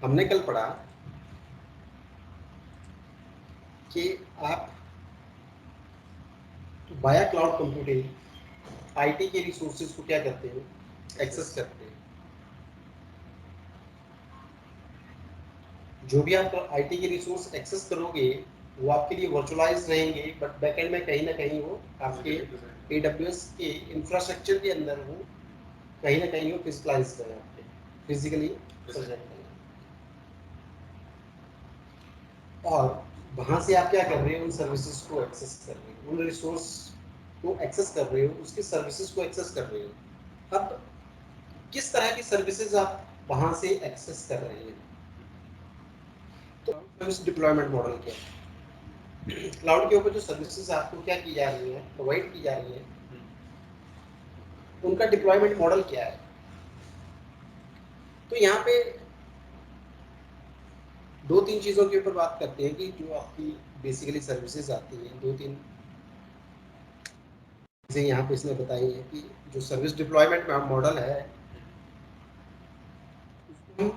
हमने कल पढ़ा कि आप वाया क्लाउड कंप्यूटिंग आईटी के रिसोर्सेज को क्या करते हैं, एक्सेस करते हैं। जो भी आप आईटी के रिसोर्स एक्सेस करोगे वो आपके लिए वर्चुअलाइज रहेंगे, बट बैकएंड में कहीं ना कहीं वो आपके AWS के इंफ्रास्ट्रक्चर के अंदर वो कहीं ना कहीं वो फिजिकलाइज करें, आपके फिजिकली प्रेजेंट करें। और वहाँ से आप क्या कर रहे हो, उन सर्विसेज को एक्सेस कर रहे हो, उन रिसोर्स को एक्सेस कर रहे हो, उसकी सर्विसेज को एक्सेस कर रहे हो। अब किस तरह की सर्विसेज आप वहाँ से एक्सेस कर रहे हैं, तो सर्विस डिप्लॉयमेंट मॉडल क्या है। क्लाउड के ऊपर जो सर्विसेज आपको क्या की जा रही है, प्रोवाइड की जा रही है, उनका डिप्लॉयमेंट मॉडल क्या है। तो यहाँ पे दो तीन चीज़ों के ऊपर बात करते हैं कि जो आपकी बेसिकली सर्विसेज आती हैं। दो तीन चीज़ें यहाँ पे इसने बताई है कि जो सर्विस डिप्लॉयमेंट मॉडल है उसको हम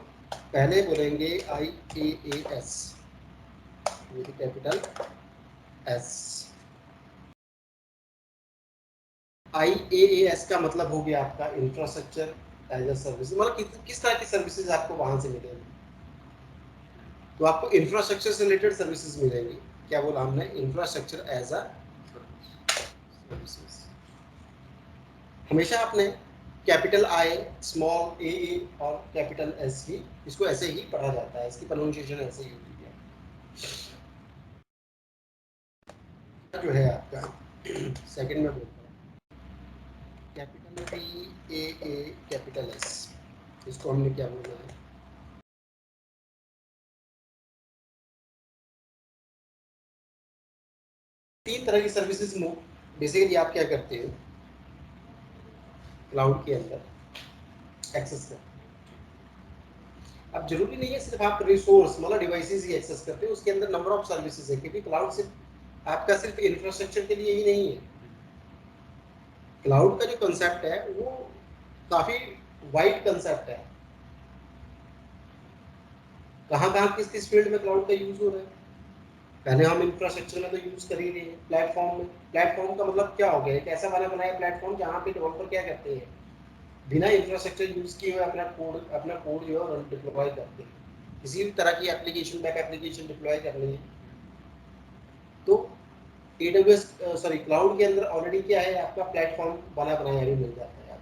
पहले बोलेंगे IaaS, कैपिटल S। IaaS का मतलब हो गया आपका इंफ्रास्ट्रक्चर एज अ सर्विस, मतलब किस तरह की सर्विसेज आपको वहां से मिलेंगी। तो आपको इंफ्रास्ट्रक्चर से रिलेटेड सर्विसेज मिलेंगी। क्या बोला हमने, इंफ्रास्ट्रक्चर एज अ सर्विसेज। हमेशा आपने कैपिटल I, स्मॉल a और कैपिटल S भी इसको ऐसे ही पढ़ा जाता है, इसकी प्रोनाउंसिएशन ऐसे ही होती है। जो है आपका सेकंड में बोलता है कैपिटल PAA कैपिटल S, इसको हमने क्या बोला है, तीन तरह की सर्विसेज बेसिकली आप क्या करते हो क्लाउड के अंदर एक्सेस करते हो। अब जरूरी नहीं है सिर्फ आप रिसोर्स मतलब डिवाइसेस ही एक्सेस करते हो, उसके अंदर नंबर ऑफ सर्विसेज है, क्योंकि क्लाउड सिर्फ आपका सिर्फ इंफ्रास्ट्रक्चर के लिए ही नहीं है। क्लाउड का जो कंसेप्ट है वो काफी वाइड कंसेप्ट है। कहाँ कहाँ किस किस फील्ड में क्लाउड का यूज हो रहा है। पहले हम इंफ्रास्ट्रक्चर में तो यूज कर ही रहे हैं। प्लेटफॉर्म में, प्लेटफॉर्म का मतलब क्या हो गया, एक ऐसा बनाया प्लेटफॉर्म जहाँ पे डेवलपर क्या करते हैं, बिना इंफ्रास्ट्रक्चर यूज किए हुए अपना कोड जो है डिप्लॉय करते हैं। किसी भी तरह की एप्लीकेशन, वेब एप्लीकेशन डिप्लॉय करनी है तो AWS सॉरी क्लाउड के अंदर ऑलरेडी क्या है, आपका प्लेटफॉर्म बना बनाया भी मिल जाता है।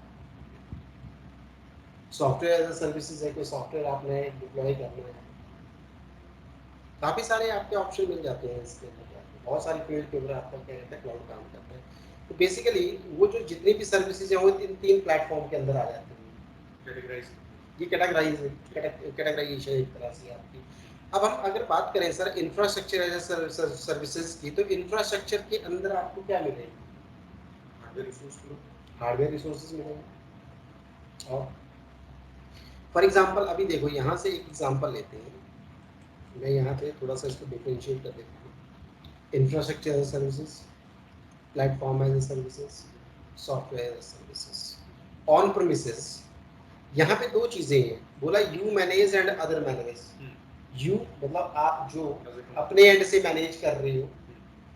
सॉफ्टवेयर एज अ सर्विसेज है, कोई सॉफ्टवेयर आपने डिप्लॉय करना है, काफ़ी सारे आपके ऑप्शन मिल जाते हैं इसके अंदर। बहुत सारी फील्ड के ऊपर आपका क्या रहता है, क्लाउड काम करता है। तो बेसिकली वो जो जितनी भी सर्विसेज हैं वो तीन प्लेटफॉर्म के अंदर आ जाती हैं। ये कैटेगराइजेशन एक तरह से आपकी। अब हम अगर बात करें सर इंफ्रास्ट्रक्चर एज सर्विसेज की, तो इंफ्रास्ट्रक्चर के अंदर आपको क्या मिलेगा, हार्डवेयर रिसोर्सेज मिलेंगे। और फॉर एग्जांपल अभी देखो यहाँ से एक एग्जांपल लेते हैं, मैं यहाँ पे थोड़ा सा इसको डिफरेंशिएट कर देता हूँ। Infrastructure as services, platform as services, software as services, on premises. यहाँ पे दो चीजें हैं, बोला you manage and other manage. You मतलब आप जो अपने एंड से मैनेज कर रहे हो,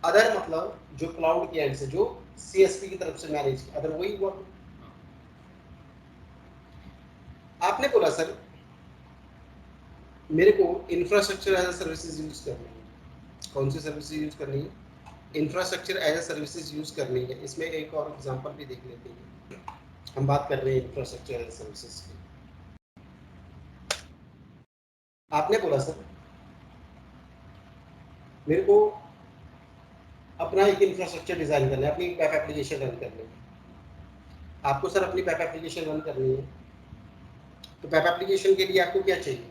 अदर मतलब जो क्लाउड के एंड से, जो CSP की तरफ से मैनेज, अदर वही हुआ। आपने बोला सर मेरे को infrastructure as a services use करनी है, कौन सी सर्विसेज यूज करनी है, infrastructure as a services use करनी है। इसमें एक और एग्जांपल भी देख लेते हैं। हम बात कर रहे हैं इंफ्रास्ट्रक्चर एज अ सर्विसेज की। आपने बोला सर मेरे को अपना एक इंफ्रास्ट्रक्चर डिजाइन करना है, अपनी वेब एप्लीकेशन रन करनी है। आपको सर अपनी वेब एप्लीकेशन रन करनी है, तो वेब एप्लीकेशन के लिए आपको क्या चाहिए,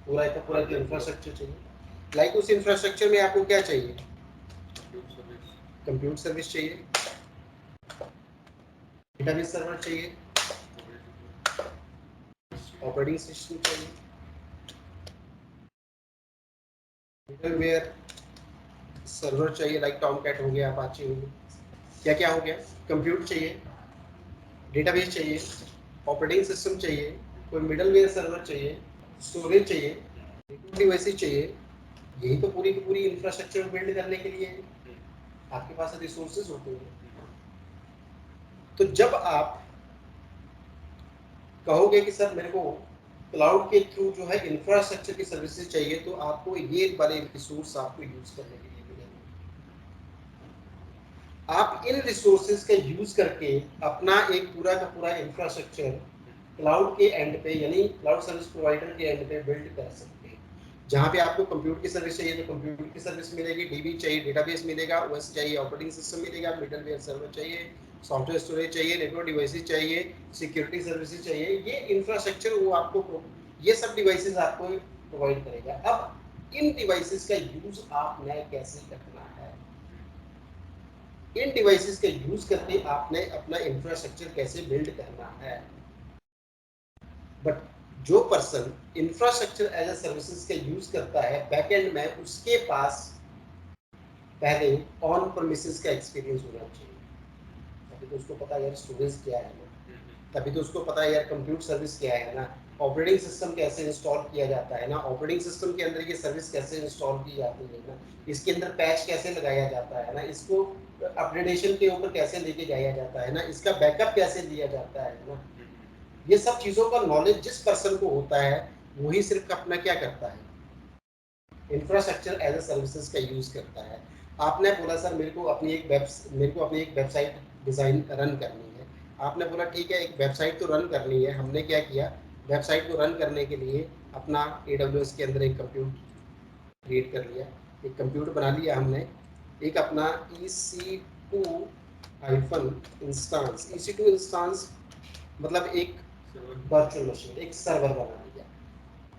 पूरा एक पूरा इंफ्रास्ट्रक्चर चाहिए। लाइक उस इंफ्रास्ट्रक्चर में आपको क्या चाहिए, कंप्यूटर सर्विस चाहिए, डेटाबेस सर्वर चाहिए, ऑपरेटिंग सिस्टम चाहिए, मिडलवेयर सर्वर चाहिए, लाइक टॉमकैट हो गया, अपाचे हो गया, क्या क्या हो गया, कंप्यूटर चाहिए, डेटाबेस चाहिए, ऑपरेटिंग सिस्टम चाहिए, कोई मिडलवेयर सर्वर चाहिए, स्टोरेज चाहिए, डिवाइसेस चाहिए, यही तो पूरी की पूरी इंफ्रास्ट्रक्चर बिल्ड करने के लिए है। आपके पास रिसोर्सेज होते हैं। तो जब आप कहोगे कि सर मेरे को क्लाउड के थ्रू जो है इंफ्रास्ट्रक्चर की सर्विसेज चाहिए, तो आपको ये वाले रिसोर्स आपको यूज करने के लिए मिलेंगे। आप इन रिसोर्सेज का यूज करके अपना एक पूरा का पूरा इंफ्रास्ट्रक्चर क्लाउड के एंड पे यानी क्लाउड सर्विस प्रोवाइडर के एंड पे बिल्ड कर सकते हैं। जहाँ पे आपको कंप्यूटर की सर्विस चाहिए तो कंप्यूटर की सर्विस मिलेगी, डीबी चाहिए डेटाबेस मिलेगा, ओएस चाहिए ऑपरेटिंग सिस्टम मिलेगा, मिडलवेयर सर्वर चाहिए, सॉफ्टवेयर स्टोरेज चाहिए, नेटवर्क डिवाइसेस चाहिए, सिक्योरिटी सर्विसेज चाहिए, ये इंफ्रास्ट्रक्चर वो आपको ये सब डिवाइसेस आपको प्रोवाइड करेगा। अब इन डिवाइसेस का यूज आपने कैसे करना है, इन डिवाइसेस का यूज करके आपने अपना इंफ्रास्ट्रक्चर कैसे बिल्ड करना है। बट जो person infrastructure as a services का यूज करता है बैकएंड में, उसके पास पहले ऑन प्रेमिसेस का एक्सपीरियंस होना चाहिए। तभी तो उसको पता है यार स्टोरेज क्या है ना, तभी तो उसको पता है यार कंप्यूटर सर्विस क्या है ना, ऑपरेटिंग सिस्टम कैसे इंस्टॉल किया जाता है ना, ऑपरेटिंग सिस्टम के अंदर ये सर्विस कैसे इंस्टॉल की जाती है ना, इसके अंदर पैच कैसे लगाया जाता है ना, इसको अपग्रेडेशन के ऊपर कैसे लेके जाया जाता है ना, इसका बैकअप कैसे लिया जाता है ना, ये सब चीज़ों का नॉलेज जिस पर्सन को होता है वही सिर्फ अपना क्या करता है, इंफ्रास्ट्रक्चर एज ए सर्विसेज का यूज करता है। आपने बोला सर मेरे को अपनी एक वेबसाइट डिजाइन रन करनी है। आपने बोला ठीक है, एक वेबसाइट तो रन करनी है। हमने क्या किया, वेबसाइट को रन करने के लिए अपना AWS के अंदर एक कंप्यूटर क्रिएट कर लिया, एक कंप्यूटर बना लिया हमने, एक अपना EC2 hyphen instance, EC2 instance मतलब एक वर्चुअल मशीन, एक सर्वर बना लिया।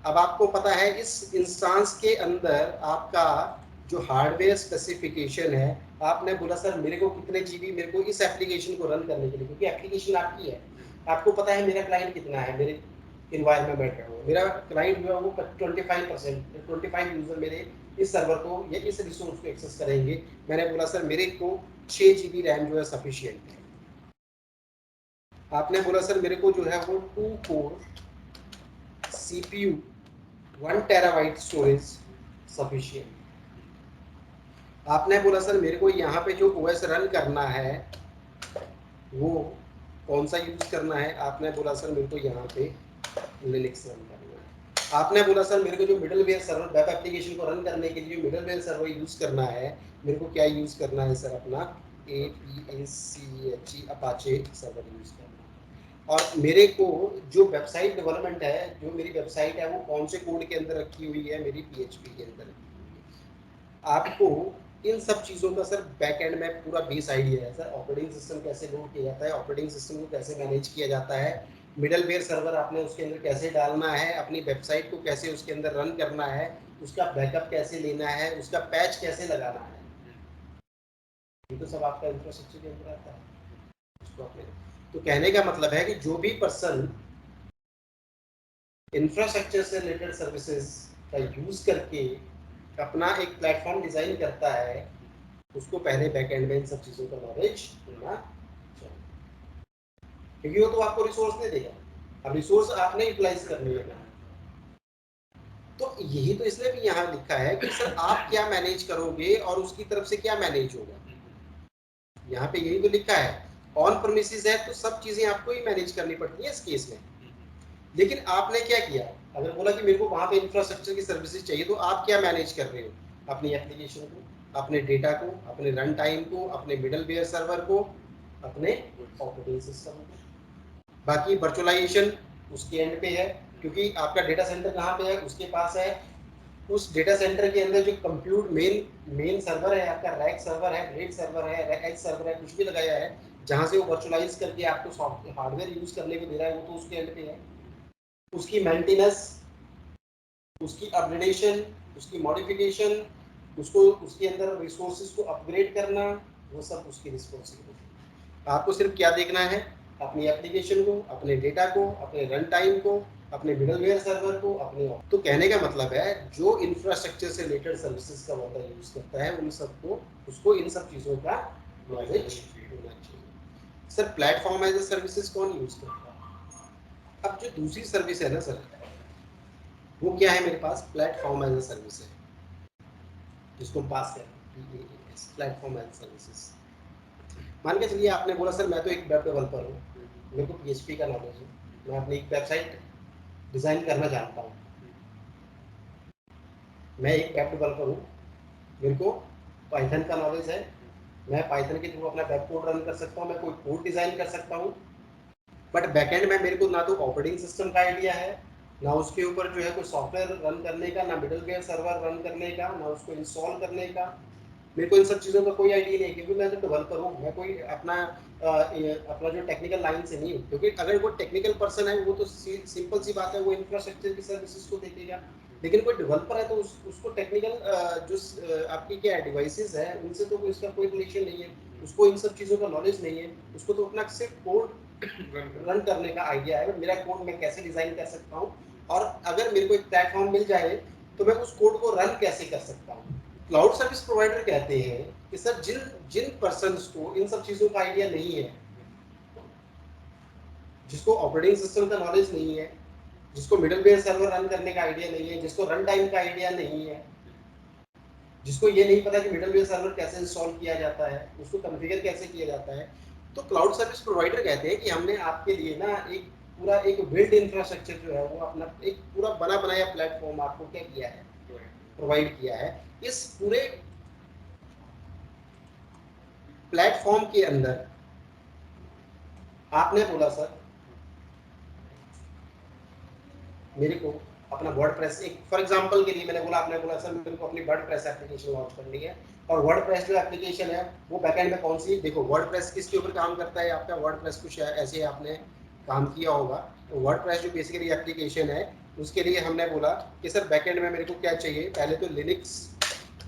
अब आपको पता है इस इंस्टांस के अंदर आपका जो हार्डवेयर स्पेसिफिकेशन है, आपने बोला सर मेरे को कितने जीबी मेरे को इस एप्लीकेशन को रन करने के लिए, क्योंकि एप्लीकेशन आपकी है, आपको पता है मेरा क्लाइंट कितना है, मेरे इन्वायरमेंट में मेरा क्लाइंट जो है वो 25% यूजर मेरे इस सर्वर को या इस रिसोर्स को एक्सेस करेंगे। मैंने बोला सर मेरे को 6 GB रैम जो है सफिशियंट है। आपने बोला सर मेरे को जो है वो 2 core CPU 1 TB storage sufficient. आपने बोला सर मेरे को यहाँ पे जो OS रन करना है वो कौन सा यूज करना है। आपने बोला सर मेरे को यहाँ पे लिनक्स रन करना है। आपने बोला सर मेरे को जो मिडलवेयर सर्वर वेब एप्लीकेशन को रन करने के लिए मिडलवेयर सर्वर यूज करना है, मेरे को क्या यूज करना है सर, अपना APACHE अपाचे सर्वर यूज करना है। और मेरे को जो वेबसाइट डेवलपमेंट है, जो मेरी वेबसाइट है वो कौन से कोड के अंदर रखी हुई है, मेरी PHP के अंदर रखी हुई है। आपको इन सब चीज़ों का सर बैक एंड में पूरा बेस आइडिया है सर, ऑपरेटिंग सिस्टम कैसे लोड किया जाता है, ऑपरेटिंग सिस्टम को कैसे मैनेज किया जाता है, मिडलवेयर सर्वर आपने उसके अंदर कैसे डालना है, अपनी वेबसाइट को कैसे उसके अंदर रन करना है, उसका बैकअप कैसे लेना है, उसका पैच कैसे लगाना है, ये तो सब आपका इंफ्रास्ट्रक्चर के अंदर आता है। उसको अपने तो कहने का मतलब है कि जो भी पर्सन इंफ्रास्ट्रक्चर से रिलेटेड सर्विसेज का यूज करके अपना एक प्लेटफॉर्म डिजाइन करता है, उसको पहले बैकएंड में इन सब चीजों का नॉलेज होना चाहिए, क्योंकि वो तो आपको रिसोर्स दे देगा, अब रिसोर्स आपने यूटिलाइज करनी है। तो यही तो इसलिए भी यहाँ लिखा है कि सर आप क्या मैनेज करोगे और उसकी तरफ से क्या मैनेज होगा। यहाँ पे यही तो लिखा है, ऑन प्रेमिसेस है तो सब चीजें आपको ही मैनेज करनी पड़ती है इस केस में। लेकिन आपने क्या किया, अगर बोला कि मेरे को वहां पे इंफ्रास्ट्रक्चर की सर्विसेज चाहिए, तो आप क्या मैनेज कर रहे हो, अपनी एप्लीकेशन को, अपने डेटा को, अपने रन टाइम को, अपने मिडलवेयर सर्वर को, अपने ऑपरेटिंग सिस्टम को। बाकी वर्चुअलाइजेशन उसके एंड पे है, क्योंकि आपका डेटा सेंटर कहाँ पे है, उसके पास है। उस डेटा सेंटर के अंदर जो कंप्यूट मेन सर्वर है, आपका रैक सर्वर है, ग्रेड सर्वर है, एज सर्वर है, कुछ भी लगाया है, जहां से वो वर्चुअलाइज करके आपको सॉफ्टवेयर हार्डवेयर यूज करने को दे रहा है, वो तो उसके एंड पे है। उसकी मेंटेनेंस, उसकी अपग्रेडेशन, उसकी मॉडिफिकेशन, उसको उसके अंदर रिसोर्सेज को अपग्रेड करना, वो सब उसकी रिस्पॉन्सिबिलिटी। आपको सिर्फ क्या देखना है, अपनी एप्लीकेशन को, अपने डेटा को, अपने रन टाइम को, अपने मिडलवेयर सर्वर को, अपने तो कहने का मतलब है जो इंफ्रास्ट्रक्चर से रिलेटेड सर्विसेज का बंदा यूज करता है उन सबको उसको इन सब चीज़ों का नॉलेज होना चाहिए। Sir platform as a services कौन यूज करता है। अब जो दूसरी सर्विस है ना सर, वो क्या है मेरे पास, प्लेटफॉर्म एज अ सर्विस है, जिसको हम पास करें प्लेटफॉर्म एज सर्विसेज। मान के चलिए आपने बोला सर मैं तो एक वेब डेवलपर हूँ, मेरे को PHP का नॉलेज है, मैं अपनी एक वेबसाइट डिज़ाइन करना जानता हूँ, मैं एक वेब डेवलपर हूँ, मेरे को पाइथन का नॉलेज है, मैं पाइथन के थ्रू अपना वेब कोड रन कर सकता हूँ, मैं कोई कोड डिज़ाइन कर सकता हूँ, बट बैकएंड में मेरे को ना तो ऑपरेटिंग सिस्टम का आइडिया है, ना उसके ऊपर जो है कोई सॉफ्टवेयर रन करने का, ना मिडलवेयर सर्वर रन करने का, ना उसको इंस्टॉल करने का, मेरे को इन सब चीज़ों का कोई आइडिया नहीं है, क्योंकि मैं तो डेवलपर हूँ, मैं कोई अपना जो टेक्निकल लाइन से नहीं हूँ, क्योंकि अगर वो टेक्निकल पर्सन है वो तो सिंपल सी बात है, वो इंफ्रास्ट्रक्चर की सर्विसेज को देखेगा, लेकिन कोई डेवलपर है तो उसको टेक्निकल जो आपकी क्या डिवाइसेस है उनसे तो इसका कोई रिलेशन नहीं है, उसको इन सब चीज़ों का नॉलेज नहीं है, उसको तो अपना सिर्फ कोड रन करने का आइडिया है, मेरा कोड मैं कैसे डिज़ाइन कर सकता हूँ, और अगर मेरे को एक प्लेटफॉर्म मिल जाए तो मैं उस कोड को रन कैसे कर सकता हूँ। क्लाउड सर्विस प्रोवाइडर कहते हैं कि सर जिन जिन पर्सन्स को इन सब चीज़ों का आइडिया नहीं है, जिसको ऑपरेटिंग सिस्टम का नॉलेज नहीं है, जिसको मिडलवेयर सर्वर रन करने का आइडिया नहीं है, जिसको रन टाइम का आइडिया नहीं है, जिसको ये नहीं पता कि मिडलवेयर सर्वर कैसे इंस्टॉल किया जाता है, उसको कॉन्फ़िगर कैसे किया जाता है, तो क्लाउड सर्विस प्रोवाइडर कहते हैं कि हमने आपके लिए ना एक पूरा एक बिल्ड इंफ्रास्ट्रक्चर जो है वो अपना एक पूरा बना बनाया प्लेटफॉर्म आपको क्या किया है, प्रोवाइड किया है। इस पूरे प्लेटफॉर्म के अंदर आपने बोला सर मेरे को अपना वर्डप्रेस, एक फॉर एग्जांपल के लिए मैंने बोला, आपने बोला सर मेरे को अपनी वर्डप्रेस एप्लीकेशन लॉन्च करनी है, और वर्डप्रेस जो एप्लीकेशन है वो बैकएंड में कौन सी, देखो वर्डप्रेस किसके ऊपर काम करता है, आपका वर्डप्रेस कुछ ऐसे आपने काम किया होगा, तो वर्डप्रेस जो बेसिकली एप्लीकेशन है उसके लिए हमने बोला कि सर बैकएंड में मेरे को क्या चाहिए, पहले तो लिनक्स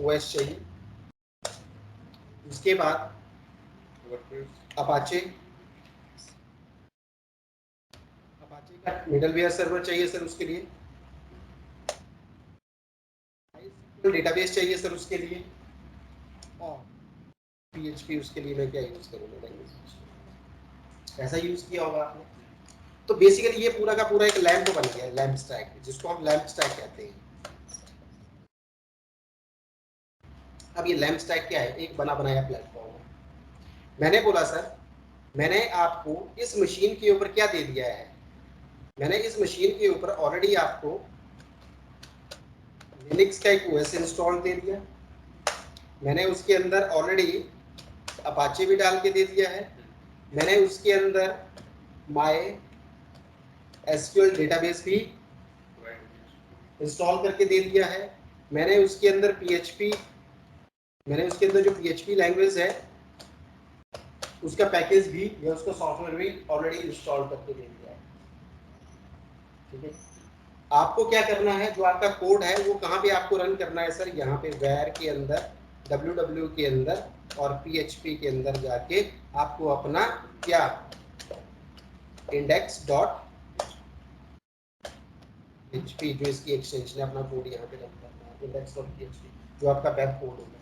ओएस चाहिए, उसके बाद अपाचे अपाचे का मिडलवेयर सर्वर चाहिए सर, उसके लिए डेटाबेस चाहिए सर उसके लिए, और PHP उसके लिए मैं क्या यूज करूँगा, ऐसा यूज किया होगा आपने। तो बेसिकली ये पूरा का पूरा एक लैंप बन गया, लैंप स्टैक, जिसको हम लैंप स्टैक कहते हैं। अब ये लैंप स्टैक क्या है, एक बना बनाया प्लेटफॉर्म है। मैंने बोला सर मैंने आपको इस मशीन के ऊपर क्या दे दिया है, मैंने इस मशीन के ऊपर ऑलरेडी आपको लिनक्स का एक ओएस इंस्टॉल दे दिया, मैंने उसके अंदर ऑलरेडी अपाचे भी डाल के दे दिया है, मैंने उसके अंदर माई एसक्यूएल डेटाबेस भी इंस्टॉल करके दे दिया है, मैंने उसके अंदर उसके अंदर जो PHP लैंग्वेज है उसका पैकेज भी या उसका सॉफ्टवेयर भी ऑलरेडी इंस्टॉल करके दे दिया है। ठीक है, आपको क्या करना है, जो आपका कोड है वो कहाँ पे आपको रन करना है सर, यहाँ पे वैर के अंदर, ww के अंदर और PHP के अंदर जाके आपको अपना क्या इंडेक्स डॉट PHP जो इसकी एक्सटेंशन है, अपना कोड यहाँ पे रन करना है, इंडेक्स डॉट PHP जो आपका वेब कोड होगा।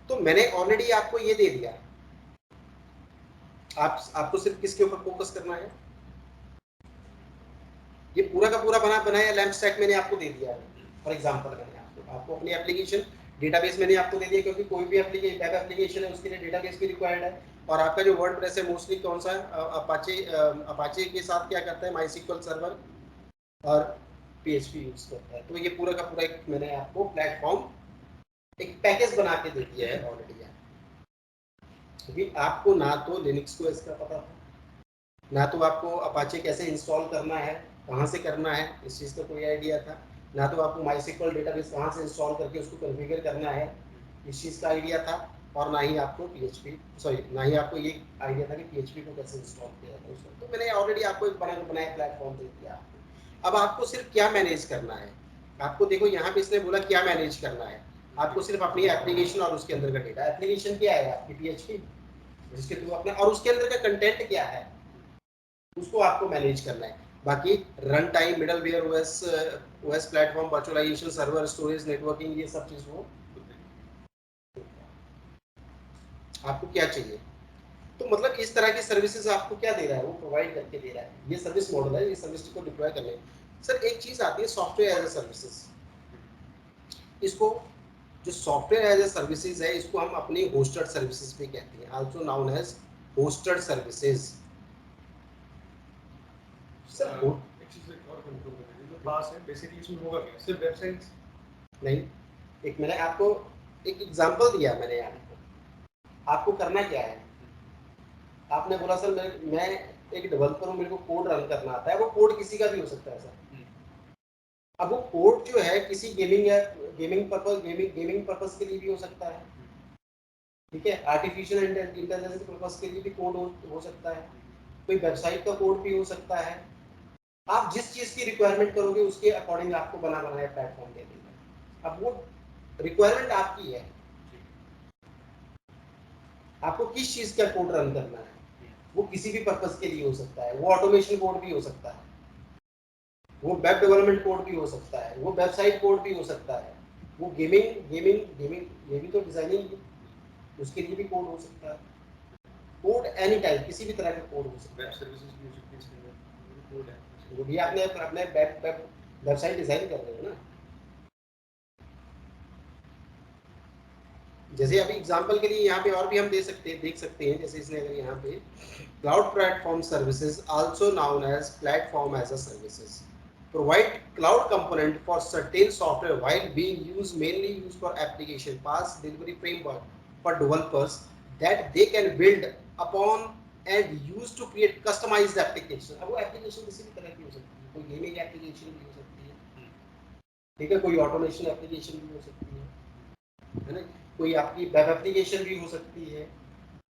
तो मैंने ऑलरेडी आपको ये दे दिया, आपको सिर्फ किसके ऊपर फोकस करना है, ये पूरा का पूरा बनाया लैंप स्टैक मैंने आपको दे दिया है। फॉर एग्जांपल मैंने आपको अपनी एप्लीकेशन डेटाबेस मैंने आपको दे दिया, क्योंकि कोई भी वेब एप्लीकेशन है उसके लिए डेटाबेस भी रिक्वायर्ड है, और आपका जो वर्डप्रेस है मोस्टली कौन सा है, अपाचे के साथ क्या करता है, माईसीक्वल सर्वर और PHP यूज करता है। तो ये पूरा का पूरा एक मैंने आपको प्लेटफॉर्म एक पैकेज बना के दे दिया है ऑलरेडी, क्योंकि आपको ना तो लिनक्स को इसका पता था, ना तो आपको अपाचे कैसे इंस्टॉल करना है, कहाँ से करना है, इस चीज़ का कोई आइडिया था, ना तो आपको माईसीक्वल डेटाबेस कहाँ से इंस्टॉल करके उसको कॉन्फ़िगर करना है, इस चीज़ का आइडिया था, और ना ही आपको ना ही आपको ये आइडिया था कि PHP को कैसे इंस्टॉल किया जाता है। तो मैंने ऑलरेडी आपको एक बनाया प्लेटफॉर्म दे दिया। अब आपको सिर्फ क्या मैनेज करना है, आपको देखो यहाँ पे इसने बोला क्या मैनेज करना है, आपको सिर्फ अपनी एप्लीकेशन और उसके अंदर का डेटा, एप्लीकेशन क्या है आपकी PHP, जिसके थ्रू अपने, और उसके अंदर का कंटेंट क्या है उसको आपको मैनेज करना है। बाकी runtime, middleware, OS platform, virtualisation, server, storage, networking, ये सब चीज वो आपको क्या चाहिए। तो मतलब इस तरह की सर्विसेज आपको क्या दे रहा है, वो प्रोवाइड करके दे रहा है। ये सर्विस मॉडल है, ये सर्विस को डिप्लॉय करने। सर एक चीज आती है सॉफ्टवेयर एज ए सर्विसेज, इसको जो सॉफ्टवेयर एज ए सर्विसेज है इसको हम अपनी होस्टेड सर्विसेज भी कहते हैं, also known as hosted services. Sir एक चीज और कंट्रोल करने जो पास है बेसिकली इसमें होगा क्या, सिर्फ वेबसाइट्स नहीं, एक मैंने आपको एक एग्जांपल दिया, मैंने यहाँ आपको करना क्या है, आपने बोला सर मैं एक डेवलपर हूँ, मेरे को कोड रन करना आता है, वो कोड किसी का भी हो सकता है सर। अब वो कोड जो है किसी गेमिंग पर्पस के लिए भी हो सकता है, ठीक है, आर्टिफिशियल इंटेलिजेंस पर्पस के लिए भी कोड हो सकता है, कोई वेबसाइट का कोड भी हो सकता है। आप जिस चीज की रिक्वायरमेंट करोगे उसके अकॉर्डिंग आपको बना बनाया प्लेटफॉर्म दे देगा। अब वो रिक्वायरमेंट आपकी है, आपको किस चीज का कोड रन करना है, वो किसी भी पर्पस के लिए हो सकता है, वो ऑटोमेशन कोड भी हो सकता है, वो वेब डेवलपमेंट कोड भी हो सकता है, वो वेबसाइट कोड भी हो सकता है, वो गेमिंग ये भी तो डिजाइनिंग, उसके लिए भी कोड हो सकता है, कोड एनी टाइप किसी भी तरह का कोड हो सकता है। वेब सर्विसेज भी हो सकती है, इसके अंदर कोड है, वो भी आपने अपने वेबसाइट डिजाइन कर रहे हो ना। जैसे अभी एग्जांपल के लिए यहाँ पे और भी हम देख सकते हैं, जैसे इसने अगर यहाँ पे cloud platform services also known as platform as a services provide cloud component for certain software while being mainly used for application path delivery framework for developers that they can build upon and use to create customized application। अब वो application किसी भी तरह की हो सकती है, कोई गेमिंग एप्लीकेशन भी हो सकती है, ठीक है, कोई ऑटोमेशन एप्लीकेशन भी हो सकती है ना, कोई आपकी वेब एप्लीकेशन भी हो सकती है।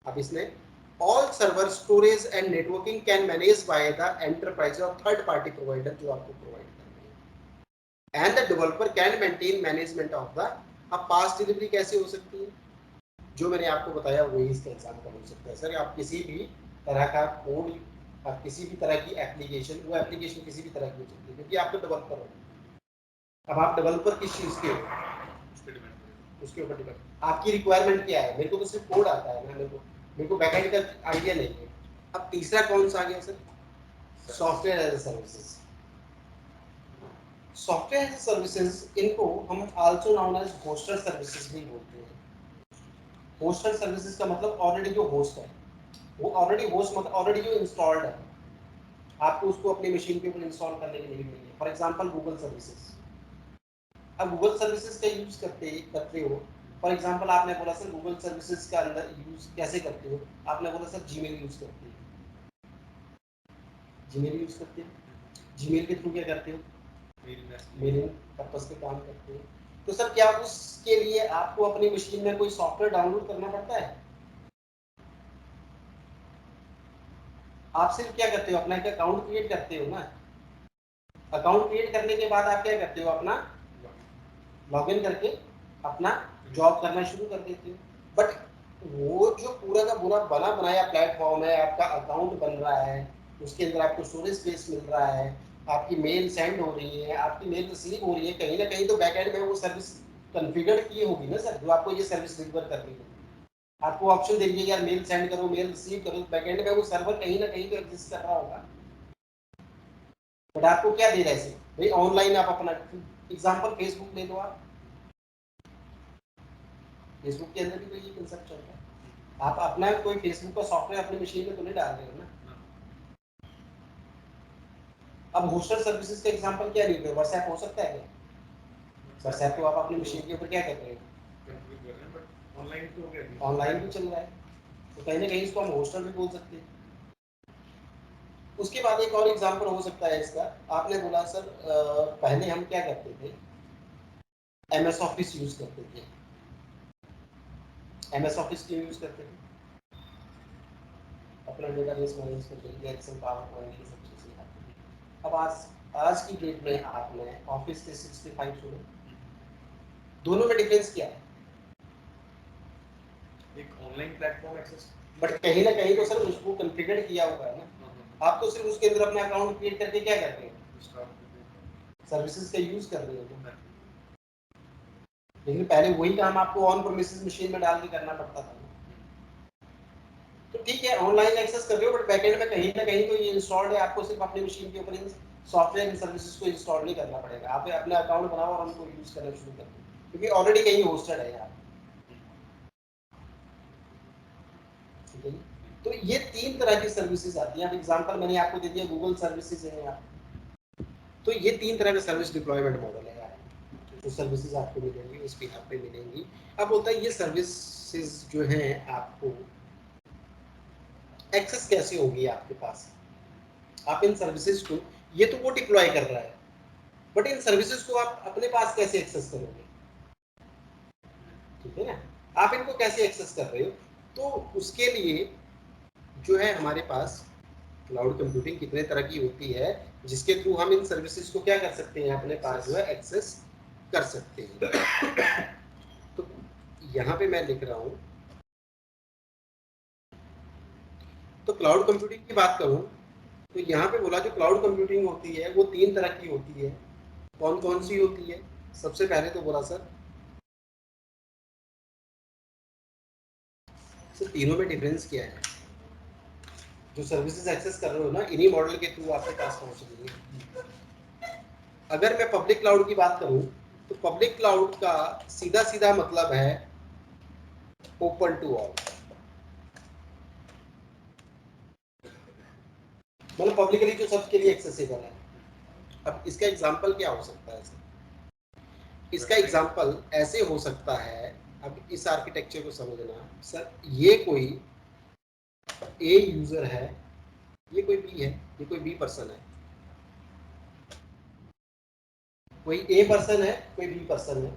अब इसमें all server storage and networking can manage by the enterprise और थर्ड पार्टी प्रोवाइडर जो आपको प्रोवाइड कर रहे हैं, and the developer can maintain management of the. अब पास डिलीवरी कैसे हो सकती है, जो मैंने आपको बताया वही इसका एग्जांपल हो सकता है। सर आप किसी भी तरह का कोड, आप किसी भी तरह की एप्लीकेशन, वो एप्लीकेशन किसी भी तरह की हो सकती है क्योंकि आप तो डेवलपर हो। अब आप डेवलपर किस चीज़ के हो उसके ऊपर डिपेंड, आपकी रिक्वायरमेंट क्या है। मेरे को तो सिर्फ कोड आता है ना, मेरे को बैकएंड का आइडिया नहीं है। अब तीसरा कौन सा आ गया sir, software as a services. Software as a services इनको हम also known as hosted services भी बोलते हैं। होस्टेड सर्विसेज का मतलब ऑलरेडी जो होस्ट है, वो ऑलरेडी होस्ट मतलब ऑलरेडी जो इंस्टॉल्ड है, आपको उसको अपनी मशीन के ऊपर इंस्टॉल करने की नीड नहीं है। फॉर एग्जांपल गूगल सर्विसेज, अब गूगल सर्विसेज का यूज करते हो, फॉर एग्जांपल आपने बोला सर गूगल सर्विसेज का अंदर यूज कैसे करते हो, आपने बोला सर जीमेल यूज करते हो, जीमेल यूज करते हो, जीमेल के थ्रू क्या करते हो, मेलिंग पर्पस पे काम करते हो। तो सर क्या उसके लिए आपको अपनी मशीन में कोई सॉफ्टवेयर डाउनलोड करना पड़ता है? आप सिर्फ क्या करते हो, अपना एक अकाउंट क्रिएट करते हो ना, अकाउंट क्रिएट करने के बाद आप क्या करते हो, अपना लॉगिन करके अपना जॉब करना शुरू कर देते हो। बट वो जो पूरा का पूरा बना बनाया प्लेटफॉर्म है, आपका अकाउंट बन रहा है, उसके अंदर आपको स्टोरेज स्पेस मिल रहा है, आपकी मेल सेंड हो रही है, आपकी मेल रिसीव हो रही है, कहीं ना कहीं तो बैकएंड में वो सर्विस कॉन्फ़िगर की होगी ना सर, जो आपको ये सर्विस डिलीवर करनी है। आपको ऑप्शन दे रही है यार मेल सेंड करो, मेल रिसीव करो, बैकएंड में वो सर्वर कहीं ना कहीं तो एग्जिस्ट कर रहा होगा। बट आपको क्या दे रहा है सर भाई, ऑनलाइन आप अपना एग्जाम्पल फेसबुक ले लो, आप फेसबुक के अंदर भी तो ये कंसेप्ट चल रहा है। आप अपना कोई फेसबुक का सॉफ्टवेयर अपनी मशीन में तो नहीं डाल रहे हो ना। अब होस्टेड सर्विसेज का एग्जांपल क्या नहीं है, व्हाट्सएप हो सकता है क्या? व्हाट्सएप को आप अपनी मशीन के ऊपर क्या कर रहे हो, ऑनलाइन भी चल रहा है, तो कहीं ना कहीं इसको हम होस्टेड भी बोल सकते हैं। उसके बाद एक और एग्जांपल हो सकता है इसका, आपने बोला सर पहले हम क्या करते थे, एमएस ऑफिस यूज करते थे। एमएस ऑफिस क्यों यूज करते थे, अपना डेटाबेस मैनेज करने के लिए, एक्सेल पावर पॉइंट ये सब चीजें आती हैं। अब आज की डेट में आपने ऑफिस 365 सुने, दोनों में डिफरेंस क्या है? एक ऑनलाइन प्लेटफॉर्म एक्सेस, बट कहीं ना कहीं तो सर उसको कॉन्फ़िगर किया हुआ है ना, आप तो सिर्फ उसके अंदर अपना अकाउंट क्रिएट करके क्या करते हैं, सर्विसेज का यूज कर रहे हो। लेकिन पहले वही काम आपको ऑन प्रीमिसेस मशीन में डाल के करना पड़ता था। तो ठीक है ऑनलाइन एक्सेस कर रहे हो, बट बैकएंड में कहीं ना कहीं तो ये इंस्टॉल्ड है, आपको सिर्फ अपनी मशीन के ऊपर सॉफ्टवेयर इन सर्विसेज को इंस्टॉल नहीं करना पड़ेगा, आप अपना अकाउंट बनाओ और उनको यूज करना शुरू कर दो, क्योंकि ऑलरेडी कहीं होस्टेड है यार। ठीक है, तो ये 3 तरह की सर्विसेज आती हैं। अब एग्जांपल मैंने आपको दे दिया, गूगल सर्विसेज है यहाँ, तो ये 3 तरह का सर्विस डिप्लॉयमेंट मॉडल है यार, जो सर्विसेज आपको मिलेंगी उस पे आप पे मिलेंगी। अब बोलता है ये सर्विसेज जो हैं आपको एक्सेस कैसे होगी आपके पास, आप इन सर्विसेज को, ये तो वो डिप्लॉय कर रहा है, बट इन सर्विसेज को आप अपने पास कैसे एक्सेस करोगे? ठीक है ना, आप इनको कैसे एक्सेस कर रहे हो? तो उसके लिए जो है हमारे पास क्लाउड कंप्यूटिंग कितने तरह की होती है, जिसके थ्रू हम इन सर्विसेज को क्या कर सकते हैं, अपने पास जो है एक्सेस कर सकते हैं। तो यहाँ पे मैं लिख रहा हूँ, तो क्लाउड कंप्यूटिंग की बात करूँ तो यहाँ पे बोला जो क्लाउड कंप्यूटिंग होती है वो 3 तरह की होती है। कौन कौन सी होती है? सबसे पहले तो बोला सर तीनों में डिफरेंस क्या है? जो सर्विसेज एक्सेस कर रहे हो ना, इन्हीं मॉडल के थ्रू आपके पास पहुंच रही है। अगर मैं पब्लिक क्लाउड की बात करूं तो पब्लिक क्लाउड का सीधा सीधा मतलब है ओपन टू ऑल, मतलब पब्लिकली जो सबके लिए एक्सेसिबल है। अब इसका एग्जांपल क्या हो सकता है सर? इसका एग्जांपल ऐसे हो सकता है, अब इस आर्किटेक्चर को समझना सर, ये कोई ए यूजर है, ये कोई बी है, ये कोई बी पर्सन है, कोई ए पर्सन है, कोई बी पर्सन है,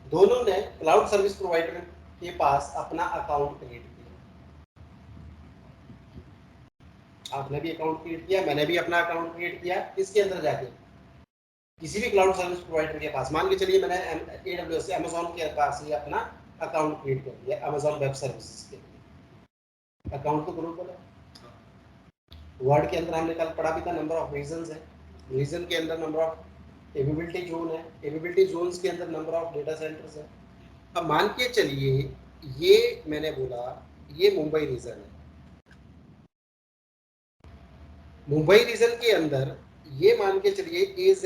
दोनों ने क्लाउड सर्विस प्रोवाइडर के पास अपना अकाउंट क्रिएट किया। आपने भी अकाउंट क्रिएट किया, मैंने भी अपना अकाउंट क्रिएट किया, इसके अंदर जाके किसी भी क्लाउड सर्विस प्रोवाइडर के पास, मान के चलिए मैंने AWS से अमेजोन के पास ही अपना अकाउंट क्रिएट कर दिया, अमेजोन वेब सर्विसेज के लिए अकाउंट तो ग्लोबल है। वर्ड के अंदर हमने कल पढ़ा भी था, नंबर ऑफ रीजन है, रीजन के अंदर नंबर ऑफ एबिलिटी जोन है, एबिलिटी जोन्स के अंदर नंबर ऑफ डेटा सेंटर्स है। अब मान के चलिए ये मैंने बोला ये मुंबई रीजन है, मुंबई रीजन के अंदर ये मान के चलिए AZ,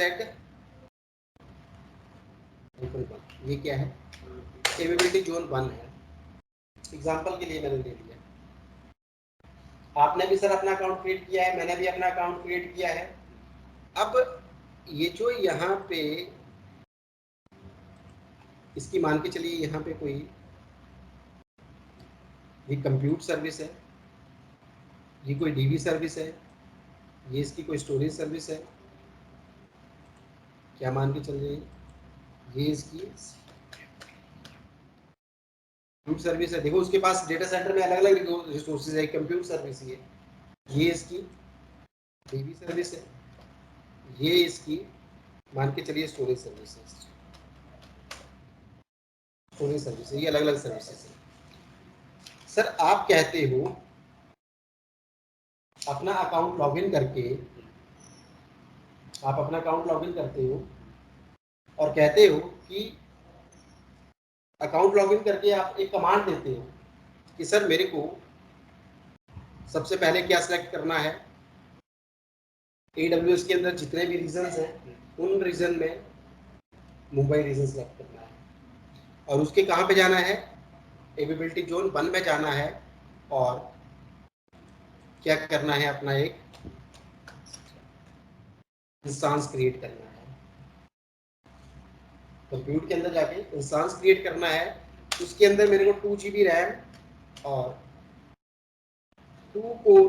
ये क्या है, एबिलिटी जोन 1 है, एग्जांपल के लिए मैंने ले लिया। आपने भी सर अपना अकाउंट क्रिएट किया है, मैंने भी अपना अकाउंट क्रिएट किया है। अब ये जो यहाँ पे इसकी मान के चलिए यहाँ पे कोई ये कंप्यूट सर्विस है, ये कोई DB सर्विस है, ये इसकी कोई स्टोरेज सर्विस है, क्या मान के चल रही है, ये इसकी कंप्यूट सर्विस है। देखो उसके पास डेटा सेंटर में अलग अलग रिसोर्सेज है, कंप्यूट सर्विस है, ये इसकी DB सर्विस है, ये इसकी मान के चलिए स्टोरेज सर्विस है, स्टोरेज सर्विस है, ये अलग अलग सर्विसेज है। सर आप कहते हो अपना अकाउंट लॉगिन करके, आप अपना अकाउंट लॉगिन करते हो और कहते हो कि अकाउंट लॉगिन करके आप एक कमांड देते हो कि सर मेरे को सबसे पहले क्या सिलेक्ट करना है, AWS के अंदर जितने भी रीजन्स हैं उन रीजन में मुंबई रीजन सिलेक्ट करना है, और उसके कहाँ पे जाना है, एबिलिटी जोन 1 में जाना है, और क्या करना है, अपना एक इंस्टांस क्रिएट करना है, कंप्यूट के अंदर जाके इंस्टांस क्रिएट करना है। उसके अंदर मेरे को 2 GB रैम और 2 कोर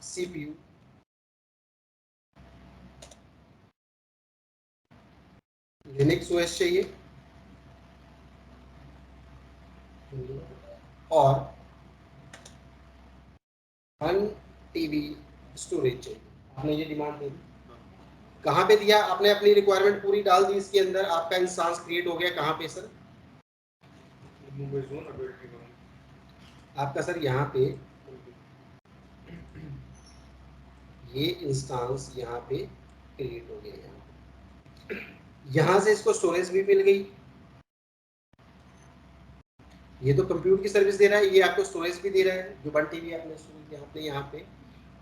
CPU, लिनक्स OS चाहिए और 1 TB स्टोरेज चाहिए। आपने ये डिमांड दे दी, कहाँ पे दिया आपने, अपनी रिक्वायरमेंट पूरी डाल दी, इसके अंदर आपका इंस्टांस क्रिएट हो गया। कहाँ पे sir? Mumbai zone ability zone आपका सर यहाँ पे ये इंस्टांस यहाँ पे क्रिएट हो गया, यहाँ से इसको स्टोरेज भी मिल गई, ये तो कंप्यूट की सर्विस दे रहा है, ये आपको स्टोरेज भी दे रहा है, जो 1 TB आपने स्टोरेज किया आपने यहाँ पे।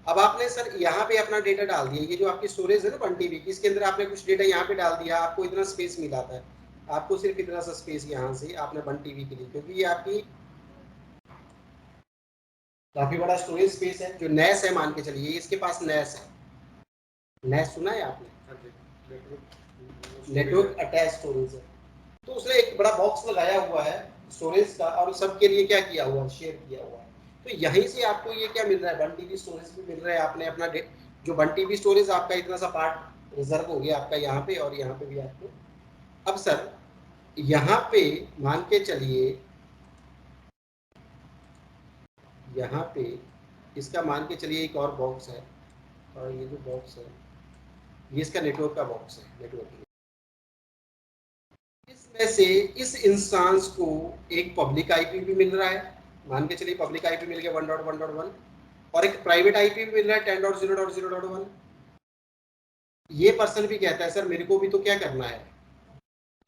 अब आपने सर यहाँ पे अपना डेटा डाल दिया, ये जो आपकी स्टोरेज है ना 1 TB की, इसके अंदर आपने कुछ डेटा यहाँ पे डाल दिया, आपको इतना स्पेस मिला था, आपको सिर्फ इतना सा स्पेस यहाँ से आपने 1 TB के लिए, क्योंकि ये आपकी काफी बड़ा स्टोरेज स्पेस है। जो नैस है मान के चलिए, इसके पास नैस है, नैस सुना है आपने, नेटवर्क अटैच स्टोरेज है। तो उसने एक बड़ा बॉक्स लगाया हुआ है स्टोरेज का, और सबके लिए क्या किया हुआ है, शेयर किया हुआ है। तो यहीं से आपको ये क्या मिल रहा है, 1 TB स्टोरेज भी मिल रहा है। आपने अपना जो 1 TB स्टोरेज आपका इतना सा पार्ट रिजर्व हो गया आपका यहाँ पे, और यहाँ पे भी आपको। अब सर यहाँ पे मान के चलिए, यहाँ पे इसका मान के चलिए एक और बॉक्स है, और ये जो बॉक्स है ये इसका नेटवर्क का बॉक्स है, नेटवर्क। इसमें से इस इंस्टेंस को एक पब्लिक आईपी भी मिल रहा है, मान के चलिए पब्लिक आईपी मिल गया 1.1.1, और एक प्राइवेट आईपी भी मिल रहा है 10.0.0.1। ये पर्सन भी कहता है सर मेरे को भी तो क्या करना है,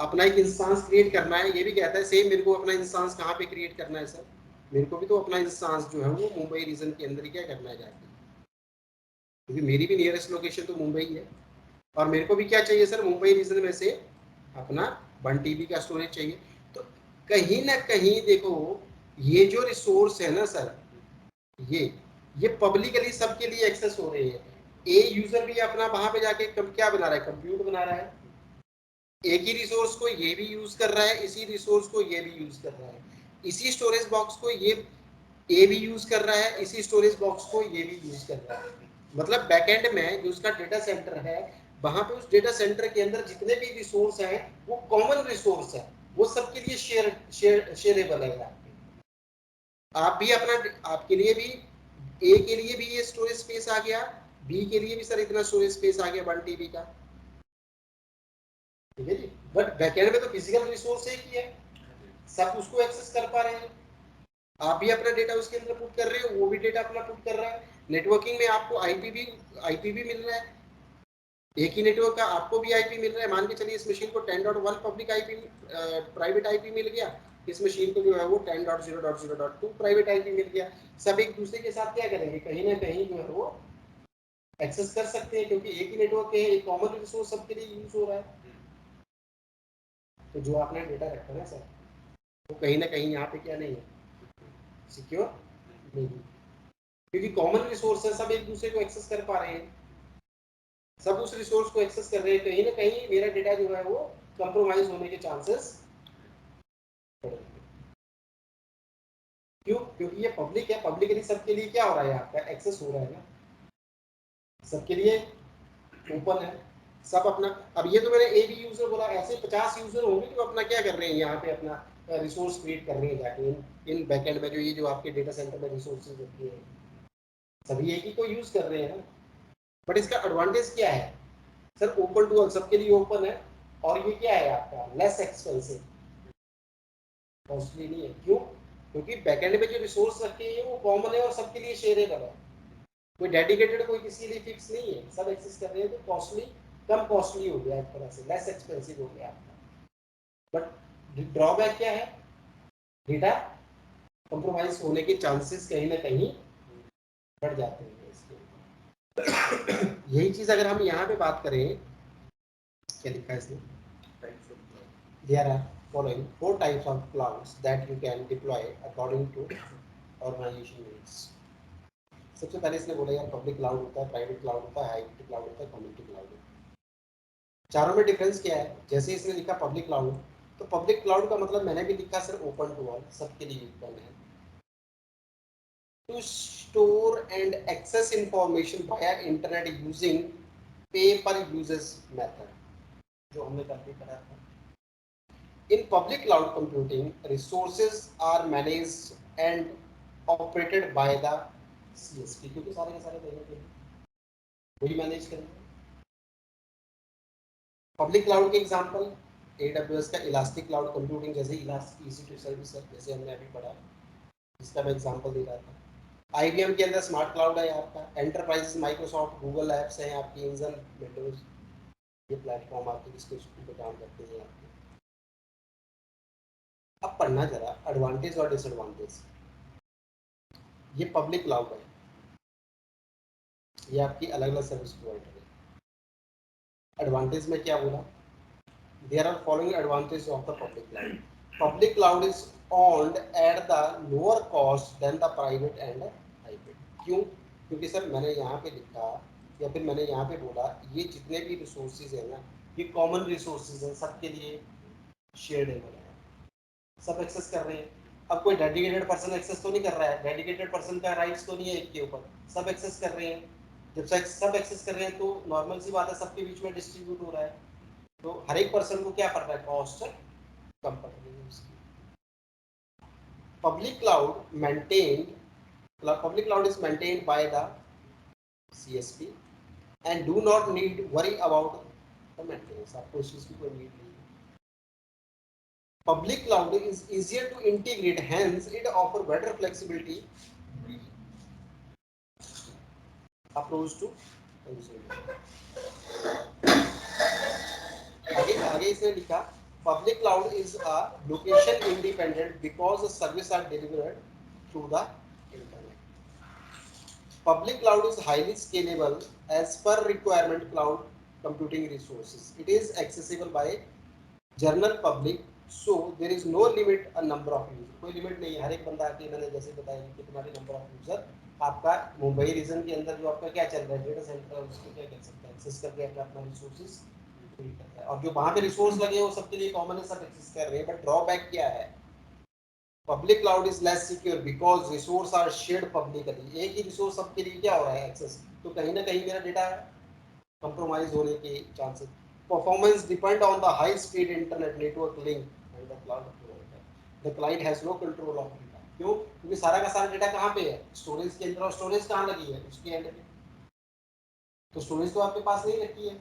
अपना एक इंस्टेंस क्रिएट करना है। ये भी कहता है सेम, मेरे को अपना इंस्टेंस कहाँ पे क्रिएट करना है सर, मेरे को भी तो अपना इंस्टेंस जो है वो मुंबई रीजन के अंदर ही क्या करना है जाके, क्योंकि मेरी भी नियरेस्ट लोकेशन तो मुंबई है, और मेरे को भी क्या चाहिए सर, मुंबई रीजन में से अपना 1 TB का स्टोरेज चाहिए। तो कहीं ना कहीं देखो, ये जो रिसोर्स है ना सर, ये पब्लिकली सबके लिए एक्सेस हो रही है। ए यूजर भी अपना वहां पे जाके क्या बना रहा है, कंप्यूट बना रहा है, एक ही रिसोर्स को ये भी यूज कर रहा है, इसी रिसोर्स को ये भी यूज कर रहा है, इसी स्टोरेज बॉक्स को ये भी यूज कर रहा है, इसी स्टोरेज बॉक्स को ये भी यूज कर रहा है। मतलब बैकएंड में जो उसका डेटा सेंटर है, वहां पे उस डेटा सेंटर के अंदर जितने भी रिसोर्स हैं वो कॉमन रिसोर्स है, वो सबके लिए शेयरेबल है। आप भी अपना, आपके लिए भी, ए के लिए भी ये स्टोरेज स्पेस आ गया, बी के लिए भी सर इतना स्टोरेज स्पेस आ गया 1 TB का, ठीक है जी। बट बैकएंड में तो फिजिकल रिसोर्स एक ही है, सब उसको एक्सेस कर पा रहे हैं। आप भी अपना डेटा उसके अंदर पुट कर रहे हो, वो भी डेटा अपना पुट कर रहा है। नेटवर्किंग में आपको आईपी भी मिल रहा है, एक ही नेटवर्क का आपको भी आईपी मिल रहा है। मान के चलिए इस मशीन को 10.1 पब्लिक आईपी, प्राइवेट आईपी मिल गया, इस मशीन को जो है वो 10.0.0.2 प्राइवेट आईपी मिल गया। सब एक दूसरे के साथ क्या करेंगे, कहीं ना कहीं जो है वो एक्सेस कर सकते हैं, क्योंकि एक ही नेटवर्क है, एक कॉमन रिसोर्स सबके लिए यूज हो रहा है। तो जो आपने डेटा रखा है ना सर, वो कहीं ना कहीं यहाँ पे क्या नहीं है, सिक्योर नहीं है, क्योंकि कॉमन रिसोर्स है, सब एक दूसरे को एक्सेस कर पा रहे हैं, सब उस रिसोर्स को एक्सेस कर रहे हैं। कहीं ना कहीं मेरा डेटा जो है वो कंप्रोमाइज होने के चांसेस, क्यों, क्योंकि ये पब्लिक है, पब्लिकली सबके लिए क्या हो रहा है, आपका एक्सेस हो रहा है ना, सबके लिए ओपन है, सब अपना। अब ये तो मैंने ए बी यूजर बोला, ऐसे 50 यूजर होंगे जो अपना क्या कर रहे हैं, यहाँ पे अपना रिसोर्स क्रिएट कर रहे हैं जाके इन बैकएंड में, जो ये जो आपके डेटा सेंटर में रिसोर्सेज होती है, सभी एक ही को यूज कर रहे हैं ना। बट इसका एडवांटेज क्या है सर, ओपन टू ऑल, सबके लिए ओपन है, और ये क्या है आपका लेस एक्सपेंसिव, कॉस्टली नहीं है। क्यों, क्योंकि बैकएंड में जो रिसोर्स रखे हैं वो कॉमन है और सबके लिए शेयरेबल है, कोई डेडिकेटेड कोई किसी के लिए फिक्स नहीं है, सब एक्सेस कर रहे हैं। तो कॉस्टली, कम कॉस्टली हो गया एक तरह से, लेस एक्सपेंसिव हो गया आपका। बट ड्रॉबैक क्या है, डेटा कंप्रोमाइज होने के चांसेस कहीं ना कहीं बढ़ जाते हैं इसके। यही चीज अगर हम यहाँ पे बात करें, क्या लिखा है इसमें, there are following 4 types of clouds that you can deploy according to organization needs। सबसे पहले इसने बोला यार पब्लिक क्लाउड होता है, प्राइवेट क्लाउड होता है, हाइब्रिड क्लाउड होता है, कम्युनिटी क्लाउड होता है। चारों में डिफरेंस क्या है, जैसे इसने लिखा पब्लिक क्लाउड, तो पब्लिक क्लाउड का मतलब मैंने भी लिखा सर ओपन टू ऑल, सबके लिए ओपन है, to store and access information via internet using पे पर यूजेस मेथड, जो हमने करके करा था। In public cloud computing, resources are managed and operated by the CSP, क्योंकि सारे के सारे तरीके वही मैनेज करेंगे। पब्लिक क्लाउड के एग्जांपल AWS का इलास्टिक क्लाउड कंप्यूटिंग, जैसे इलास्टिक EC2 सर्विस है, जैसे हमने अभी पढ़ा, इसका मैं एग्जांपल दे रहा था। IBM के अंदर स्मार्ट क्लाउड है आपका, एंटरप्राइज माइक्रोसॉफ्ट गूगल एप्स हैं आपकी, इंजन विंडोज, ये प्लेटफॉर्म आपके जिसके पे काम करते हैं आपके। अब पढ़ना जरा एडवांटेज और डिसएडवांटेज। ये पब्लिक क्लाउड है, ये आपकी अलग अलग सर्विस प्रोवाइडर है। एडवांटेज में क्या बोला, there are following advantage of the public cloud. Public cloud is owned at the lower cost than the private and hybrid। क्यों? क्योंकि सर मैंने यहाँ पे लिखा या फिर मैंने यहाँ पे बोला ये जितने भी रिसोर्सेज है ना, ये कॉमन रिसोर्सेज हैं, सबके लिए शेयरेबल है, सब एक्सेस कर रहे हैं। अब कोई डेडिकेटेड पर्सन एक्सेस तो नहीं कर रहा है, डेडिकेटेड पर्सन का राइट्स तो नहीं है एक के ऊपर, सब एक्सेस कर रहे हैं। जब सब एक्सेस कर रहे हैं तो नॉर्मल सी बात है, सबके बीच में डिस्ट्रीब्यूट हो रहा है, तो हर एक पर्सन को क्या पड़ रहा है, कॉस्ट कम पड़ रही है उसकी। Public cloud is maintained by the CSP and do not need worry about the maintenance। आपको उस चीज की कोई नीड नहीं है। Public cloud is easier to integrate, hence it offer better flexibility approach to consumer। आगे इसने लिखा public cloud is a location independent because the service are delivered through the internet. Public cloud is highly scalable as per requirement cloud computing resources. It is accessible by general public, so there is no limit a number of user. कोई limit नहीं है, हर एक बंदा आके मैंने जैसे बताया कि तुम्हारे नंबर ऑफ यूजर आपका मुंबई रीजन के अंदर जो आपका क्या चल रहा है डेटा सेंटर है उसको क्या कर सकता है, एक्सेस करके अपना रिसोर्सेज फिल करता है। और जो वहां पे रिसोर्स लगे हैं वो सबके लिए कॉमन है, सब एक्सेस कर रहे हैं। बट ड्रॉबैक क्या है, public cloud is less secure because resource are shared publicly. एक ही रिसोर्स सबके लिए क्या हो रहा है, एक्सेस, तो कहीं ना कहीं मेरा डेटा कंप्रोमाइज होने के chances. Performance depend on the high speed internet network link and the cloud provider. The client has no control of data. क्यों? क्योंकि सारा का सारा डेटा कहाँ पे है, स्टोरेज के अंदर, और स्टोरेज कहाँ लगी है, उसके एंड पे। तो स्टोरेज तो आपके पास नहीं रखी है,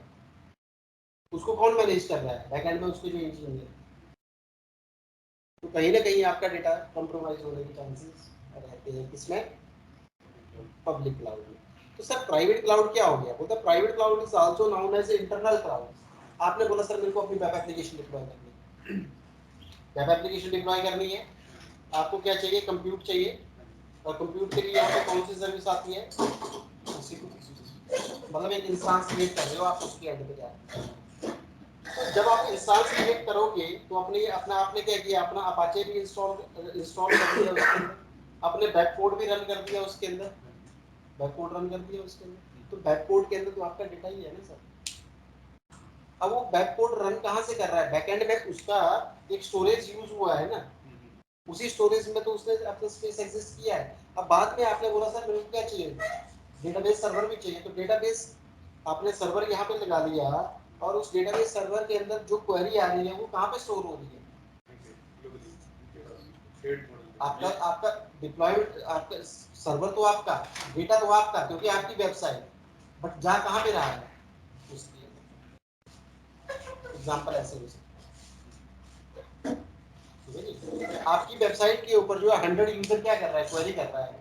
उसको कौन मैनेज कर रहा है, बैकएंड में उसके जो इंजीनियर। तो कहीं ना कहीं आपका डेटा कंप्रोमाइज होने के चांसेस रहते हैं, किसमें, पब्लिक क्लाउड में। तो सर प्राइवेट क्लाउड क्या हो गया, बोलता private cloud is also known as internal cloud. आपने बोला सर मेरे को अपनी वेब एप्लीकेशन डिप्लॉय करनी है, वेब एप्लीकेशन डिप्लॉय करनी है, आपको क्या चाहिए, कंप्यूट चाहिए। और कंप्यूट के लिए यहाँ पे कौन सी सर्विस आती है, मतलब एक इंस्टेंस क्रिएट कर रहे हो आप, उसके एंड पे जाए। जब आप इंस्टेंस क्रिएट करोगे तो अपने अपना आपने क्या किया, अपना अपाचे भी इंस्टॉल कर दिया उसके अंदर, अपने बैककोड भी रन कर दिया उसके अंदर, बैककोड रन कर दिया उसके अंदर। तो बैककोड के अंदर तो आपका डेटा ही है ना सर। अब वो बैककोड रन कहाँ से कर रहा है, बैकएंड में उसका एक स्टोरेज यूज हुआ है ना, उसी स्टोरेज में तो उसने अपना स्पेस एग्जिस्ट किया है। अब बाद में आपने बोला सर मेरे को क्या चाहिए, डेटाबेस सर्वर भी चाहिए, तो डेटाबेस आपने सर्वर यहाँ पे लगा लिया, और उस डेटाबेस सर्वर के अंदर जो क्वेरी आ रही है वो कहाँ पे स्टोर हो रही है, आपका आपका डिप्लॉयमेंट, आपका सर्वर तो आपका, डेटा तो आपका, क्योंकि आपकी वेबसाइट, बट जा कहाँ पे रहा है उसकी। एग्जांपल ऐसे हो सकता है, आपकी वेबसाइट के ऊपर जो है 100 यूजर क्या कर रहा है, क्वेरी कर रहा है।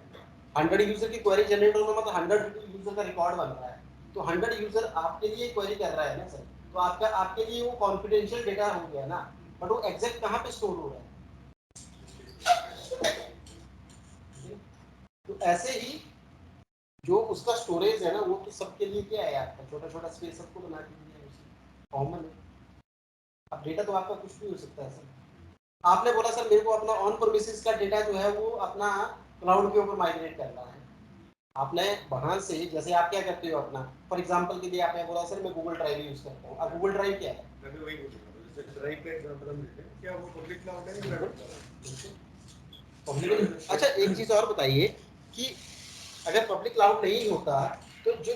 100 यूजर की क्वेरी जनरेट होना मतलब 100 यूजर का रिकॉर्ड बन रहा है। तो 100 यूजर आपके लिए क्वेरी कर रहा है ना सर, तो आपका आपके लिए वो कॉन्फिडेंशियल डेटा हो गया ना, बट वो एग्जैक्ट कहाँ पे स्टोर हो रहा है। तो ऐसे ही जो उसका स्टोरेज है ना, वो तो सबके लिए क्या है, आपका छोटा छोटा स्पेस सबको बना के दिया है, कॉमन है। अब डेटा तो आपका कुछ भी हो सकता है सर। आपने बोला सर मेरे को अपना ऑन प्रेमिसेस का डेटा जो है वो अपना क्लाउड के ऊपर माइग्रेट करना है। आपने वहां से, जैसे आप क्या करते हो अपना, फॉर एग्जांपल के लिए आपने बोला सर मैं गूगल ड्राइव यूज करता हूँ। अब गूगल ड्राइव क्या है, मैं भी वही पूछूंगा, जैसे ड्राइव का एग्जांपल हम लेते हैं, क्या वो पब्लिक क्लाउड है या प्राइवेट क्लाउड है? अच्छा एक चीज और बताइए कि अगर पब्लिक क्लाउड नहीं होता तो जो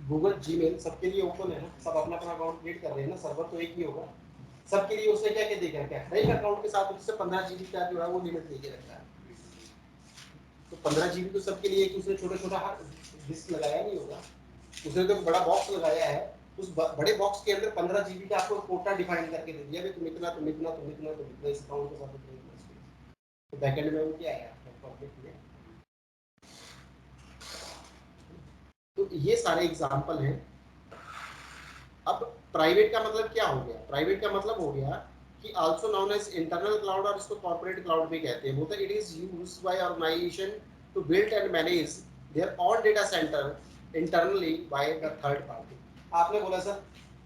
गूगल जीमेल सबके लिए ओपन है ना, सब अपना अपना अकाउंट क्रिएट कर रहे हैं ना, सर्वर तो एक ही होगा सबके लिए। उसने क्या क्या देखा, क्या हर एक अकाउंट के साथ उससे 15 GB का जो है वो लिमिट लेके रखा है। तो 15 GB तो सबके लिए, उसने छोटा छोटा डिस्क लगाया नहीं होगा, उसने तो बड़ा बॉक्स लगाया है। उस बड़े बॉक्स के अंदर 15 GB का आपको कोटा डिफाइन करके दे दिया, तुम इतना तुम इतना तुम इतना तुम इतना इस अकाउंट के साथ इतना स्पेस। तो बैकएंड में वो क्या है आपका पब्लिक में। तो ये सारे एग्जांपल हैं। अब प्राइवेट का मतलब क्या हो गया, प्राइवेट का मतलब हो गया कि also known as internal cloud, और इसको कॉर्पोरेट क्लाउड भी कहते हैं। बोलते it is used by organisation to build and manage their own data centre internally by the third party. आपने बोला सर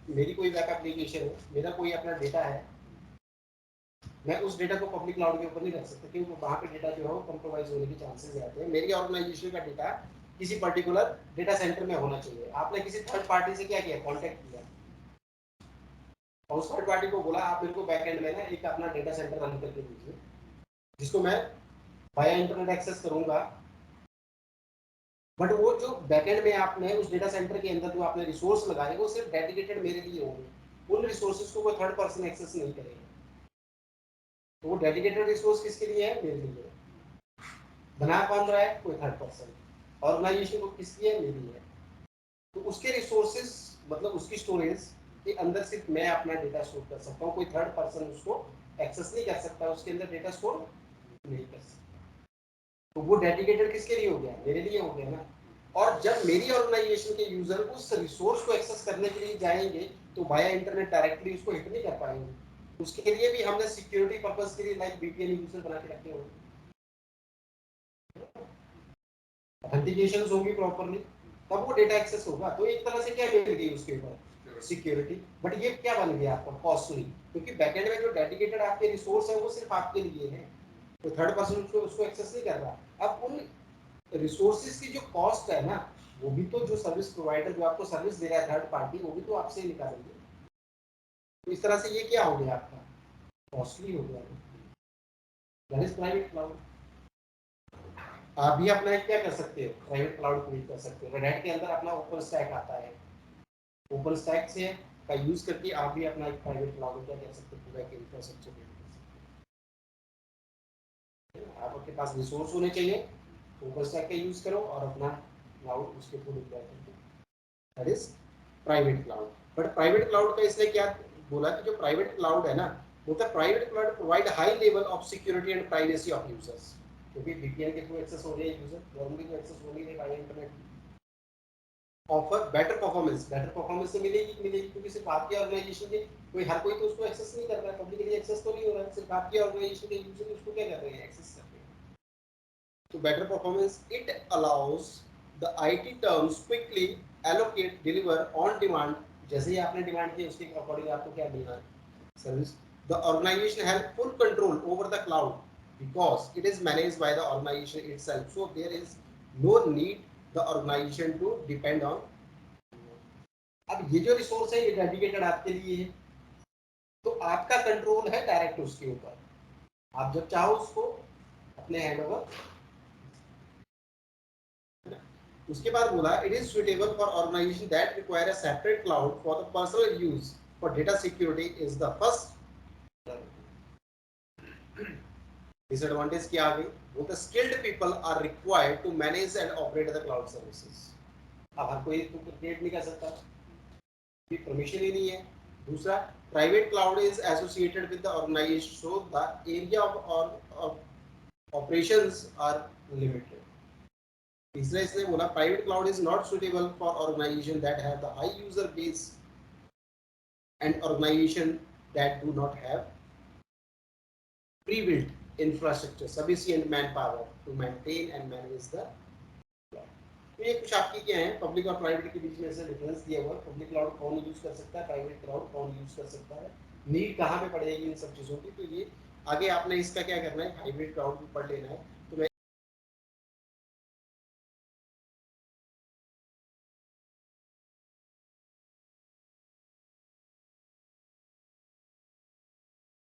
मेरी कोई वेब एप्लीकेशन है, मेरा कोई अपना डेटा है, मैं उस डेटा को पब्लिक क्लाउड के ऊपर नहीं रख सकता क्योंकि वहाँ पे डेटा जो है वो कंप्रोमाइज होने के चांसेस रहते हैं। मेरी ऑर्गेनाइजेशन का डेटा किसी पर्टिकुलर डेटा सेंटर में होना चाहिए। आपने किसी थर्ड पार्टी से क्या किया, कॉन्टेक्ट किया और उस थर्ड पार्टी को बोला आप मेरे को बैकएंड में ना एक अपना डेटा सेंटर रन करके दीजिए जिसको मैं वाया इंटरनेट एक्सेस करूंगा। बट वो जो बैकएंड में आपने उस डेटा सेंटर के अंदर जो आपने रिसोर्स लगाए वो सिर्फ डेडिकेटेड मेरे लिए होंगे, उन रिसोर्सेज को कोई थर्ड पर्सन एक्सेस नहीं करेगा। तो वो डेडिकेटेड रिसोर्स किसके लिए है, मेरे लिए। बना कौन रहा है, कोई थर्ड पर्सन। ऑर्गेनाइजेशन को किसकी है, मेरी है। तो उसके रिसोर्सेज मतलब उसकी स्टोरेज के अंदर सिर्फ मैं अपना डेटा स्टोर कर सकता हूँ, कोई थर्ड पर्सन उसको एक्सेस नहीं कर सकता, उसके अंदर डेटा स्टोर नहीं कर सकता। तो वो डेडिकेटेड किसके लिए हो गया, मेरे लिए हो गया ना। और जब मेरी ऑर्गेनाइजेशन के यूजर उस रिसोर्स को एक्सेस करने के लिए जाएंगे तो वाया इंटरनेट डायरेक्टली उसको हिट नहीं कर पाएंगे। उसके लिए भी हमने सिक्योरिटी पर्पस के लिए लाइक वीपीएन यूजर बना के रखे होंगे, ऑथेंटिकेशन होगी प्रॉपर्ली, तब वो डेटा एक्सेस होगा। तो एक तरह से क्या मिल गई उसके ऊपर, सिक्योरिटी। बट ये क्या बन गया आपका, कॉस्टली, क्योंकि बैकएंड में जो डेडिकेटेड आपके रिसोर्स है वो सिर्फ आपके लिए है, तो थर्ड पर्सन उसको एक्सेस नहीं कर रहा। अब उन रिसोर्सेज की जो कॉस्ट है ना, वो भी तो जो सर्विस प्रोवाइडर जो आपको सर्विस दे रहा है थर्ड पार्टी, वो भी तो आपसे निकालेंगे। तो इस तरह से ये क्या हो गया आपका, कॉस्टली हो गया। That is private cloud. आप भी अपना एक क्या कर सकते हो, प्राइवेट क्लाउड क्रिएट कर सकते हो। रेड के अंदर अपना ओपन स्टैक आता है, ओपन स्टैक से का यूज करके आप भी अपना एक प्राइवेट क्लाउड क्या कर सकते हो, पूरा एक इंफ्रास्ट्रक्चर बिल्ड कर सकते हो। आपके पास रिसोर्स होने चाहिए, ओपन स्टैक का यूज करो और अपना क्लाउड उसके ऊपर डिप्लॉय करके, that is private cloud. But private cloud का इसने क्या बोला कि जो प्राइवेट क्लाउड है ना, बोलता है private cloud provide high level of security and privacy of users. क्योंकि वीपीएन के थ्रू एक्सेस हो रही है यूजर, नॉर्मली तो एक्सेस हो नहीं रही by internet. Offer better performance, better performance से मिलेगी मिलेगी क्योंकि सिर्फ आपकी ऑर्गेनाइजेशन के कोई हर कोई तो उसको एक्सेस नहीं कर रहा है, पब्लिकली एक्सेस तो नहीं हो रहा है, सिर्फ आपकी ऑर्गेनाइजेशन के यूजर उसको क्या कर रहे हैं, एक्सेस कर रहे हैं। तो better performance it allows the IT terms quickly allocate deliver on demand. जैसे ही आपने डिमांड की उसके अकॉर्डिंग आपको क्या मिलना है, service. The organisation have full control over the cloud because it is managed by the organization itself, so there is no need the organization to depend on। अब ये जो रिसोर्स है ये डेडिकेटेड आपके लिए है, तो आपका कंट्रोल है डायरेक्ट उसके ऊपर, आप जब चाहो उसको अपने हैंड ओवर। उसके बाद बोला it is suitable for organisation that require a separate cloud for the personal use for data security is the first. Disadvantage क्या आ गई, वो the skilled people are required to manage and operate the cloud services. अब हर कोई तो create नहीं कर सकता, परमिशन ही नहीं है। दूसरा, private cloud is associated with the organisation, so the area of operations are limited. तीसरा इसने बोला private cloud is not suitable for organisation that have the high user base and organisation that do not have pre-built infrastructure sufficient manpower to maintain and manage the cloud। तो ये कुछ आपकी क्या है, public और प्राइवेट के बीच में से डिफरेंस दिया हुआ है। पब्लिक क्लाउड कौन यूज कर सकता है, प्राइवेट क्लाउड कौन यूज कर सकता है, नीड कहाँ पे पड़ेगी इन सब चीज़ों की। तो ये आगे आपने इसका क्या करना है, हाइब्रिड क्लाउड भी पढ़ लेना है।